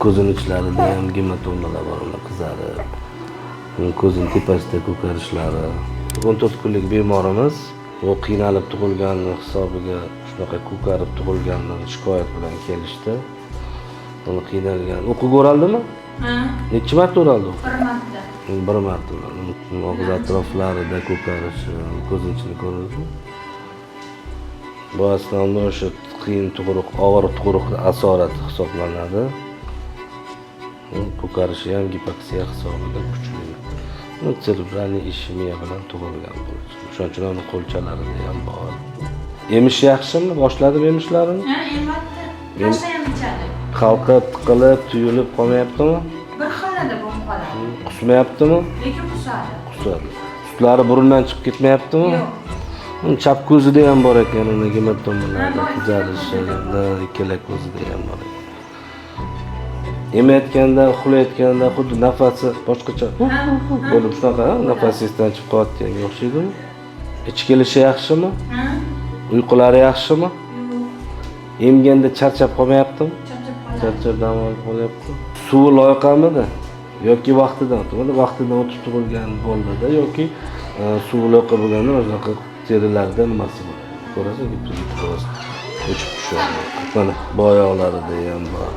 ko'zini ichlarida ham gematomalar bor, ular qizarib. Ko'zning tepasida ko'karishlari. 14 kunlik bemorimiz u qiynalib tug'ilgani hisobiga shunaqa ko'karib tug'ilganidan shikoyat bilan kelishdi. Uni qiynalgan. O'qib o'raldimi? Ha. Necha marta o'raldi? 1 marta. 1 marta. Og'iz atroflarida ko'karishi, ko'zning ichini ko'rdingizmi? Bu aslida o'sha qiyin tug'ruq, og'ir tug'ruq asorati hisoblanadi. Ko'karishi ham gipoksiya hisobida kuchli. Cerebralniy ishemiya bilan tug'ilgan bo'lishi. Shuning uchun uning qo'lchalarida ham bor. Emish yaxshimi? Boshladimi emishlarini? Ha, albatta. Qasha ham ichadi. Qalqib, tiqilib, tuyulib qolmayaptimi? Bir xilada bo'lib qoladi. Qusmayaptimi? Lekin qusadi. Qusadi. Sutlari burundan chiqib ketmayaptimi? Yo'q. Chap ko'zida ham bor ekan, unda gematomalar, qizarishi, ikkala ko'zida ham bor ekan. Yemayotganda, uxlayotganda xuddi nafasi boshqacha bo'lib shunaqa nafasingizdan chiqib qolayotganga o'xshaydimi? Ichib kelishi yaxshimi? Ha? Uyqulari yaxshimi? Yo'q. Emganda charchab qolmayaptimi? Charchab qoladi. Charchab dam olib qolyapti. Suvi loyqamidi? Yoki vaqtidan o'tdi? Vaqtidan o'tib tug'ilgan bo'ldi-da yoki suvi loyqa bo'lganda o'shaqa terilarida nimasi bor? Ko'rasiz, o'chib tushadi. Mana boyoqlarida ham bor.